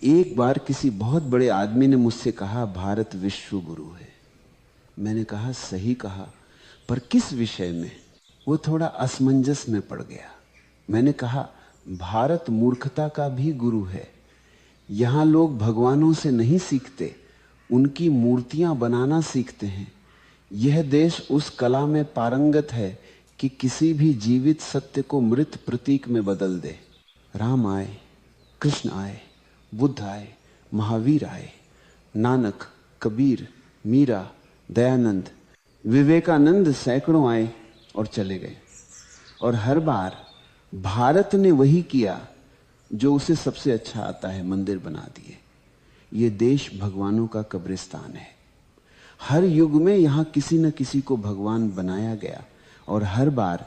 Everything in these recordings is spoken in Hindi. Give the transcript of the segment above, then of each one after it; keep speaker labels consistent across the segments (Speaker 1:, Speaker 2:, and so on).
Speaker 1: एक बार किसी बहुत बड़े आदमी ने मुझसे कहा, भारत विश्व गुरु है। मैंने कहा, सही कहा, पर किस विषय में? वो थोड़ा असमंजस में पड़ गया। मैंने कहा, भारत मूर्खता का भी गुरु है। यहां लोग भगवानों से नहीं सीखते, उनकी मूर्तियां बनाना सीखते हैं। यह देश उस कला में पारंगत है कि किसी भी जीवित सत्य को मृत प्रतीक में बदल दे। राम आए, कृष्ण आए, बुद्ध आए, महावीर आए, नानक, कबीर, मीरा, दयानंद, विवेकानंद सैकड़ों आए और चले गए। और हर बार भारत ने वही किया जो उसे सबसे अच्छा आता है, मंदिर बना दिए। ये देश भगवानों का कब्रिस्तान है। हर युग में यहां किसी न किसी को भगवान बनाया गया और हर बार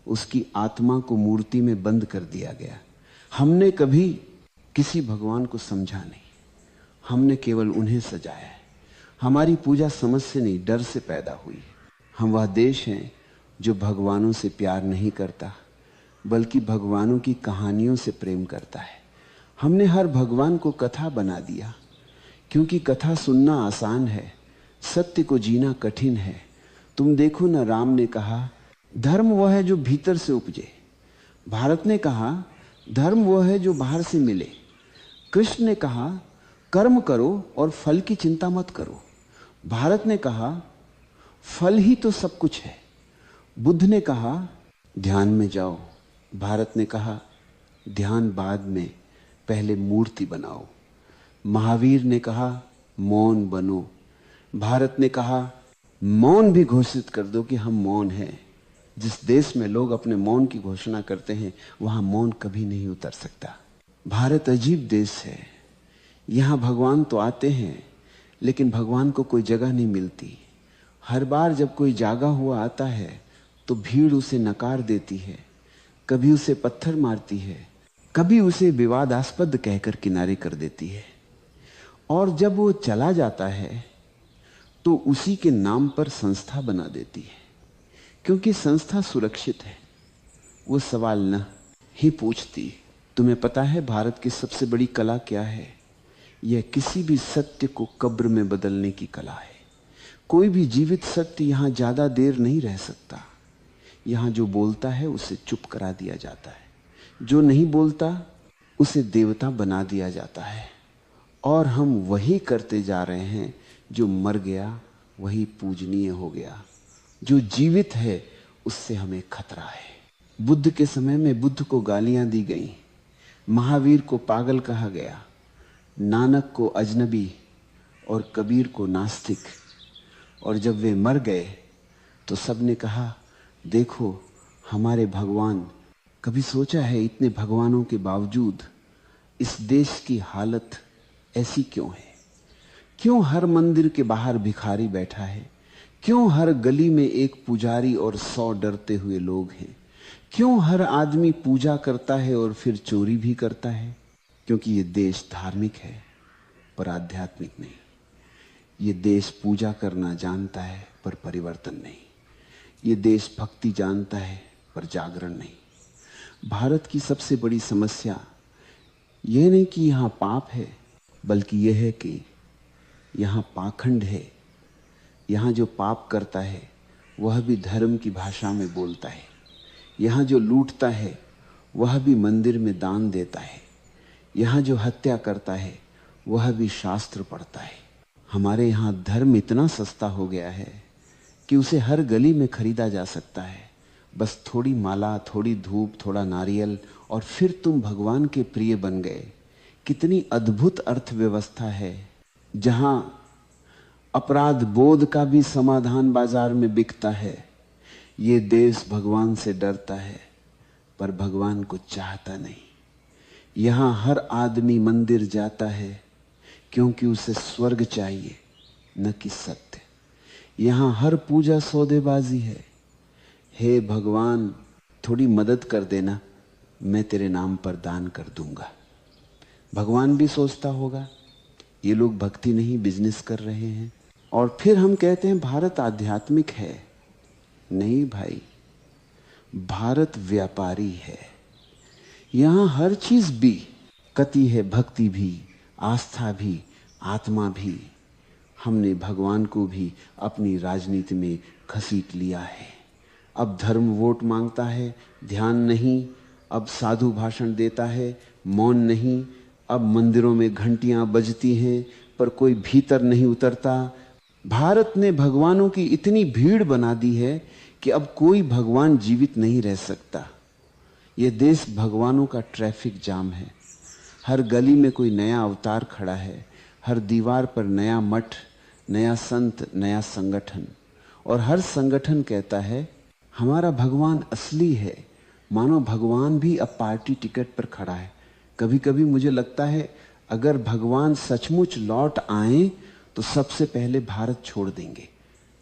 Speaker 1: उसकी आत्मा को मूर्ति में बंद कर दिया गया। हमने कभी किसी भगवान को समझा नहीं, हमने केवल उन्हें सजाया है। हमारी पूजा समझ से नहीं, डर से पैदा हुई है। हम वह देश हैं जो भगवानों से प्यार नहीं करता, बल्कि भगवानों की कहानियों से प्रेम करता है। हमने हर भगवान को कथा बना दिया, क्योंकि कथा सुनना आसान है, सत्य को जीना कठिन है। तुम देखो ना, राम ने कहा धर्म वह है जो भीतर से उपजे। भारत ने कहा धर्म वह है जो बाहर से मिले। कृष्ण ने कहा कर्म करो और फल की चिंता मत करो। भारत ने कहा फल ही तो सब कुछ है। बुद्ध ने कहा ध्यान में जाओ। भारत ने कहा ध्यान बाद में, पहले मूर्ति बनाओ। महावीर ने कहा मौन बनो। भारत ने कहा मौन भी घोषित कर दो कि हम मौन हैं। जिस देश में लोग अपने मौन की घोषणा करते हैं, वहां मौन कभी नहीं उतर सकता। भारत अजीब देश है। यहां भगवान तो आते हैं, लेकिन भगवान को कोई जगह नहीं मिलती। हर बार जब कोई जागा हुआ आता है तो भीड़ उसे नकार देती है, कभी उसे पत्थर मारती है, कभी उसे विवादास्पद कहकर किनारे कर देती है। और जब वो चला जाता है तो उसी के नाम पर संस्था बना देती है, क्योंकि संस्था सुरक्षित है। वो सवाल न ही पूछती। तुम्हें पता है भारत की सबसे बड़ी कला क्या है? यह किसी भी सत्य को कब्र में बदलने की कला है। कोई भी जीवित सत्य यहां ज्यादा देर नहीं रह सकता। यहां जो बोलता है उसे चुप करा दिया जाता है, जो नहीं बोलता उसे देवता बना दिया जाता है। और हम वही करते जा रहे हैं। जो मर गया वही पूजनीय हो गया, जो जीवित है उससे हमें खतरा है। बुद्ध के समय में बुद्ध को गालियां दी गई, महावीर को पागल कहा गया, नानक को अजनबी और कबीर को नास्तिक। और जब वे मर गए तो सबने कहा देखो हमारे भगवान। कभी सोचा है इतने भगवानों के बावजूद इस देश की हालत ऐसी क्यों है? क्यों हर मंदिर के बाहर भिखारी बैठा है? क्यों हर गली में एक पुजारी और 100 डरते हुए लोग हैं? क्यों हर आदमी पूजा करता है और फिर चोरी भी करता है? क्योंकि ये देश धार्मिक है पर आध्यात्मिक नहीं। ये देश पूजा करना जानता है पर परिवर्तन नहीं। ये देश भक्ति जानता है पर जागरण नहीं। भारत की सबसे बड़ी समस्या यह नहीं कि यहां पाप है, बल्कि यह है कि यहां पाखंड है। यहां जो पाप करता है वह भी धर्म की भाषा में बोलता है। यहां जो लूटता है वह भी मंदिर में दान देता है। यहां जो हत्या करता है वह भी शास्त्र पढ़ता है। हमारे यहां धर्म इतना सस्ता हो गया है कि उसे हर गली में खरीदा जा सकता है। बस थोड़ी माला, थोड़ी धूप, थोड़ा नारियल और फिर तुम भगवान के प्रिय बन गए। कितनी अद्भुत अर्थव्यवस्था है, जहां अपराध बोध का भी समाधान बाजार में बिकता है। ये देश भगवान से डरता है पर भगवान को चाहता नहीं। यहां हर आदमी मंदिर जाता है क्योंकि उसे स्वर्ग चाहिए, न कि सत्य। यहां हर पूजा सौदेबाजी है। हे भगवान थोड़ी मदद कर देना, मैं तेरे नाम पर दान कर दूंगा। भगवान भी सोचता होगा ये लोग भक्ति नहीं बिजनेस कर रहे हैं। और फिर हम कहते हैं भारत आध्यात्मिक है। नहीं भाई, भारत व्यापारी है। यहां हर चीज भी कती है, भक्ति भी, आस्था भी, आत्मा भी, हमने भगवान को भी अपनी राजनीति में घसीट लिया है। अब धर्म वोट मांगता है, ध्यान नहीं। अब साधु भाषण देता है, मौन नहीं। अब मंदिरों में घंटियां बजती हैं पर कोई भीतर नहीं उतरता। भारत ने भगवानों की इतनी भीड़ बना दी है कि अब कोई भगवान जीवित नहीं रह सकता। यह देश भगवानों का ट्रैफिक जाम है। हर गली में कोई नया अवतार खड़ा है, हर दीवार पर नया मठ, नया संत, नया संगठन। और हर संगठन कहता है हमारा भगवान असली है, मानो भगवान भी अब पार्टी टिकट पर खड़ा है। कभी कभी मुझे लगता है अगर भगवान सचमुच लौट आए तो सबसे पहले भारत छोड़ देंगे,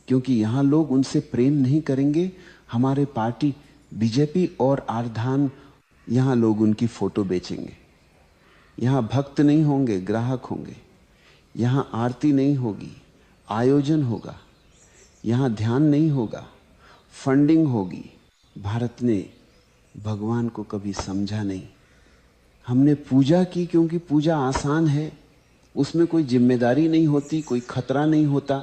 Speaker 1: क्योंकि यहां लोग उनसे प्रेम नहीं करेंगे। हमारे पार्टी बीजेपी और आर्धान, यहां लोग उनकी फोटो बेचेंगे। यहां भक्त नहीं होंगे, ग्राहक होंगे। यहां आरती नहीं होगी, आयोजन होगा। यहां ध्यान नहीं होगा, फंडिंग होगी। भारत ने भगवान को कभी समझा नहीं। हमने पूजा की क्योंकि पूजा आसान है, उसमें कोई जिम्मेदारी नहीं होती, कोई खतरा नहीं होता।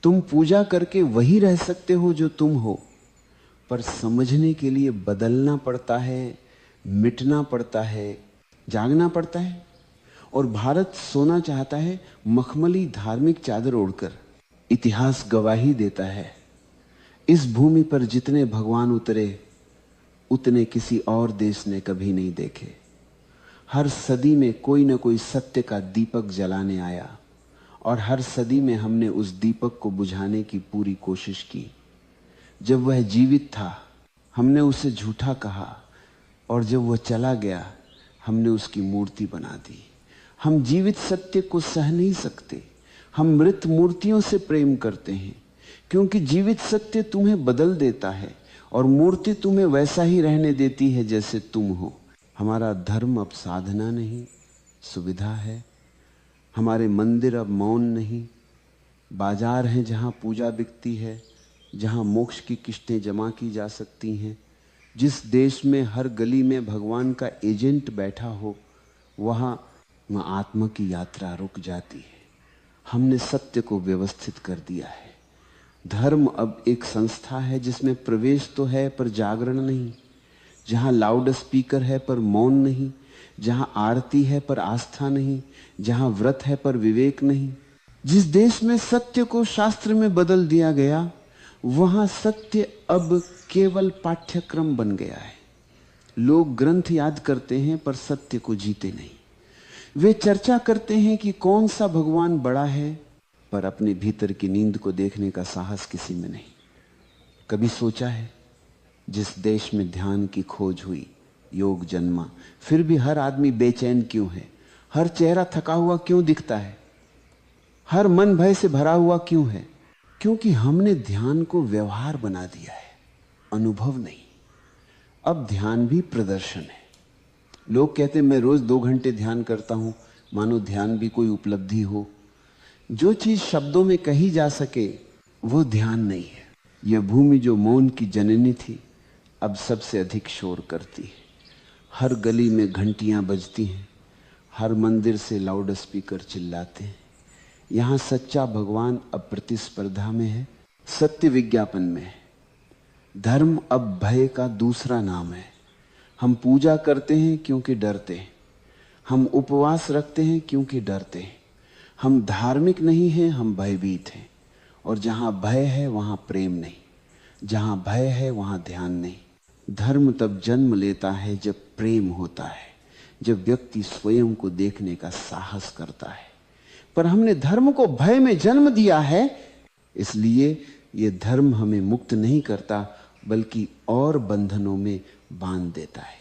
Speaker 1: तुम पूजा करके वही रह सकते हो जो तुम हो, पर समझने के लिए बदलना पड़ता है, मिटना पड़ता है, जागना पड़ता है। और भारत सोना चाहता है मखमली धार्मिक चादर ओढ़कर। इतिहास गवाही देता है इस भूमि पर जितने भगवान उतरे उतने किसी और देश ने कभी नहीं देखे। हर सदी में कोई न कोई सत्य का दीपक जलाने आया और हर सदी में हमने उस दीपक को बुझाने की पूरी कोशिश की। जब वह जीवित था हमने उसे झूठा कहा, और जब वह चला गया हमने उसकी मूर्ति बना दी। हम जीवित सत्य को सह नहीं सकते, हम मृत मूर्तियों से प्रेम करते हैं, क्योंकि जीवित सत्य तुम्हें बदल देता है और मूर्ति तुम्हें वैसा ही रहने देती है जैसे तुम हो। हमारा धर्म अब साधना नहीं, सुविधा है। हमारे मंदिर अब मौन नहीं, बाजार हैं जहां पूजा बिकती है, जहां मोक्ष की किस्तें जमा की जा सकती हैं। जिस देश में हर गली में भगवान का एजेंट बैठा हो, वहां आत्मा की यात्रा रुक जाती है। हमने सत्य को व्यवस्थित कर दिया है। धर्म अब एक संस्था है जिसमें प्रवेश तो है पर जागरण नहीं, जहां लाउड स्पीकर है पर मौन नहीं, जहां आरती है पर आस्था नहीं, जहां व्रत है पर विवेक नहीं। जिस देश में सत्य को शास्त्र में बदल दिया गया, वहां सत्य अब केवल पाठ्यक्रम बन गया है। लोग ग्रंथ याद करते हैं पर सत्य को जीते नहीं। वे चर्चा करते हैं कि कौन सा भगवान बड़ा है, पर अपने भीतर की नींद को देखने का साहस किसी में नहीं। कभी सोचा है जिस देश में ध्यान की खोज हुई, योग जन्मा, फिर भी हर आदमी बेचैन क्यों है? हर चेहरा थका हुआ क्यों दिखता है? हर मन भय से भरा हुआ क्यों है? क्योंकि हमने ध्यान को व्यवहार बना दिया है, अनुभव नहीं। अब ध्यान भी प्रदर्शन है। लोग कहते हैं मैं रोज 2 घंटे ध्यान करता हूं, मानो ध्यान भी कोई उपलब्धि हो। जो चीज शब्दों में कही जा सके वो ध्यान नहीं है। यह भूमि जो मौन की जननी थी अब सबसे अधिक शोर करती है। हर गली में घंटियां बजती हैं, हर मंदिर से लाउड स्पीकर चिल्लाते हैं। यहां सच्चा भगवान अब प्रतिस्पर्धा में है, सत्य विज्ञापन में है। धर्म अब भय का दूसरा नाम है। हम पूजा करते हैं क्योंकि डरते हैं, हम उपवास रखते हैं क्योंकि डरते हैं। हम धार्मिक नहीं हैं, हम भयभीत हैं। और जहां भय है वहां प्रेम नहीं, जहां भय है वहां ध्यान नहीं। धर्म तब जन्म लेता है जब प्रेम होता है, जब व्यक्ति स्वयं को देखने का साहस करता है। पर हमने धर्म को भय में जन्म दिया है, इसलिए ये धर्म हमें मुक्त नहीं करता बल्कि और बंधनों में बांध देता है।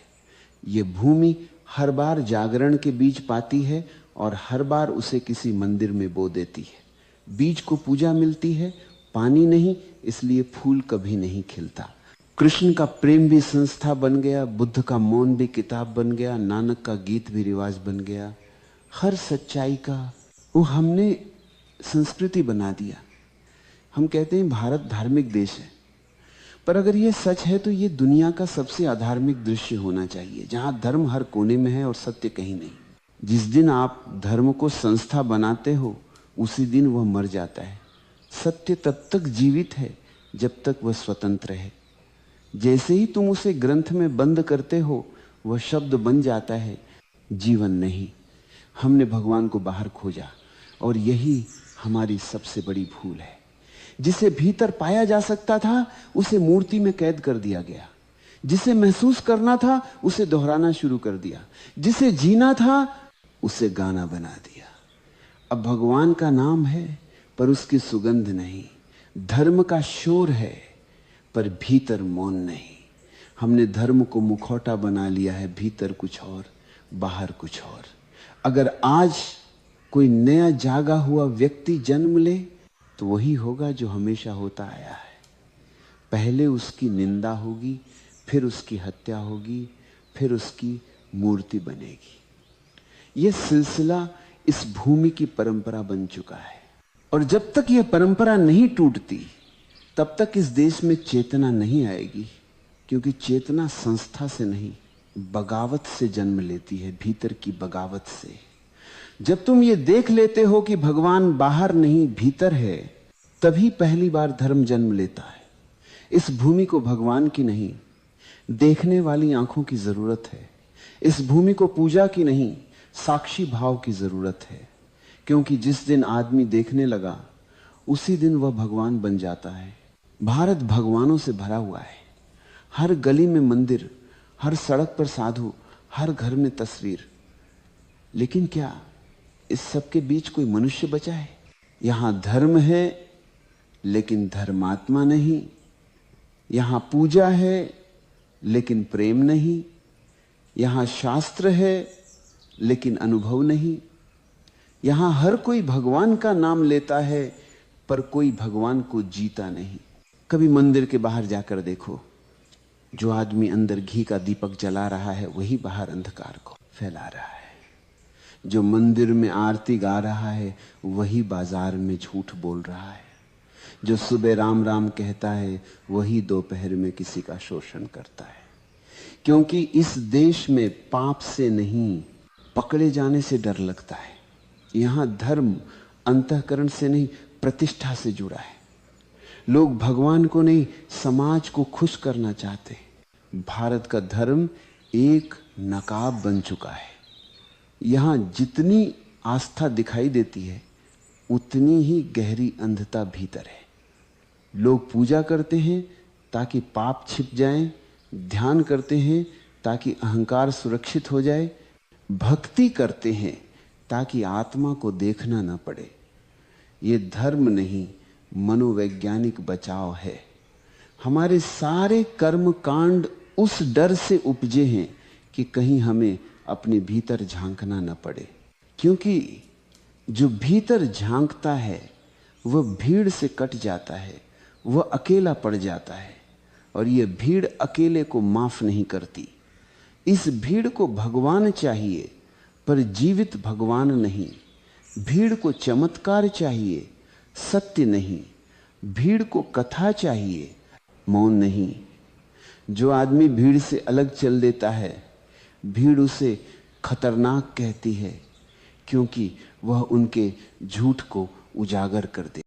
Speaker 1: ये भूमि हर बार जागरण के बीज पाती है और हर बार उसे किसी मंदिर में बो देती है। बीज को पूजा मिलती है, पानी नहीं, इसलिए फूल कभी नहीं खिलता। कृष्ण का प्रेम भी संस्था बन गया, बुद्ध का मौन भी किताब बन गया, नानक का गीत भी रिवाज बन गया। हर सच्चाई का वो हमने संस्कृति बना दिया। हम कहते हैं भारत धार्मिक देश है, पर अगर ये सच है तो ये दुनिया का सबसे अधार्मिक दृश्य होना चाहिए, जहां धर्म हर कोने में है और सत्य कहीं नहीं। जिस दिन आप धर्म को संस्था बनाते हो उसी दिन वह मर जाता है। सत्य तब तक जीवित है जब तक वह स्वतंत्र है। जैसे ही तुम उसे ग्रंथ में बंद करते हो वह शब्द बन जाता है, जीवन नहीं। हमने भगवान को बाहर खोजा और यही हमारी सबसे बड़ी भूल है। जिसे भीतर पाया जा सकता था उसे मूर्ति में कैद कर दिया गया। जिसे महसूस करना था उसे दोहराना शुरू कर दिया। जिसे जीना था उसे गाना बना दिया। अब भगवान का नाम है पर उसकी सुगंध नहीं। धर्म का शोर है पर भीतर मौन नहीं। हमने धर्म को मुखौटा बना लिया है, भीतर कुछ और बाहर कुछ और। अगर आज कोई नया जागा हुआ व्यक्ति जन्म ले तो वही होगा जो हमेशा होता आया है। पहले उसकी निंदा होगी, फिर उसकी हत्या होगी, फिर उसकी मूर्ति बनेगी। यह सिलसिला इस भूमि की परंपरा बन चुका है और जब तक यह परंपरा नहीं टूटती तब तक इस देश में चेतना नहीं आएगी। क्योंकि चेतना संस्था से नहीं, बगावत से जन्म लेती है, भीतर की बगावत से। जब तुम ये देख लेते हो कि भगवान बाहर नहीं भीतर है, तभी पहली बार धर्म जन्म लेता है। इस भूमि को भगवान की नहीं, देखने वाली आंखों की जरूरत है। इस भूमि को पूजा की नहीं, साक्षी भाव की जरूरत है। क्योंकि जिस दिन आदमी देखने लगा उसी दिन वह भगवान बन जाता है। भारत भगवानों से भरा हुआ है। हर गली में मंदिर, हर सड़क पर साधु, हर घर में तस्वीर। लेकिन क्या इस सब के बीच कोई मनुष्य बचा है? यहां धर्म है लेकिन धर्मात्मा नहीं। यहां पूजा है लेकिन प्रेम नहीं। यहां शास्त्र है लेकिन अनुभव नहीं। यहां हर कोई भगवान का नाम लेता है पर कोई भगवान को जीता नहीं। कभी मंदिर के बाहर जाकर देखो, जो आदमी अंदर घी का दीपक जला रहा है वही बाहर अंधकार को फैला रहा है। जो मंदिर में आरती गा रहा है वही बाजार में झूठ बोल रहा है। जो सुबह राम राम कहता है वही दोपहर में किसी का शोषण करता है। क्योंकि इस देश में पाप से नहीं, पकड़े जाने से डर लगता है। यहां धर्म अंतःकरण से नहीं, प्रतिष्ठा से जुड़ा है। लोग भगवान को नहीं, समाज को खुश करना चाहते। भारत का धर्म एक नकाब बन चुका है। यहां जितनी आस्था दिखाई देती है उतनी ही गहरी अंधता भीतर है। लोग पूजा करते हैं ताकि पाप छिप जाएं, ध्यान करते हैं ताकि अहंकार सुरक्षित हो जाए, भक्ति करते हैं ताकि आत्मा को देखना न पड़े। ये धर्म नहीं, मनोवैज्ञानिक बचाव है। हमारे सारे कर्म कांड उस डर से उपजे हैं कि कहीं हमें अपने भीतर झांकना न पड़े। क्योंकि जो भीतर झांकता है वह भीड़ से कट जाता है, वह अकेला पड़ जाता है। और यह भीड़ अकेले को माफ नहीं करती। इस भीड़ को भगवान चाहिए पर जीवित भगवान नहीं। भीड़ को चमत्कार चाहिए, सत्य नहीं। भीड़ को कथा चाहिए, मौन नहीं। जो आदमी भीड़ से अलग चल देता है, भीड़ उसे खतरनाक कहती है, क्योंकि वह उनके झूठ को उजागर कर दे।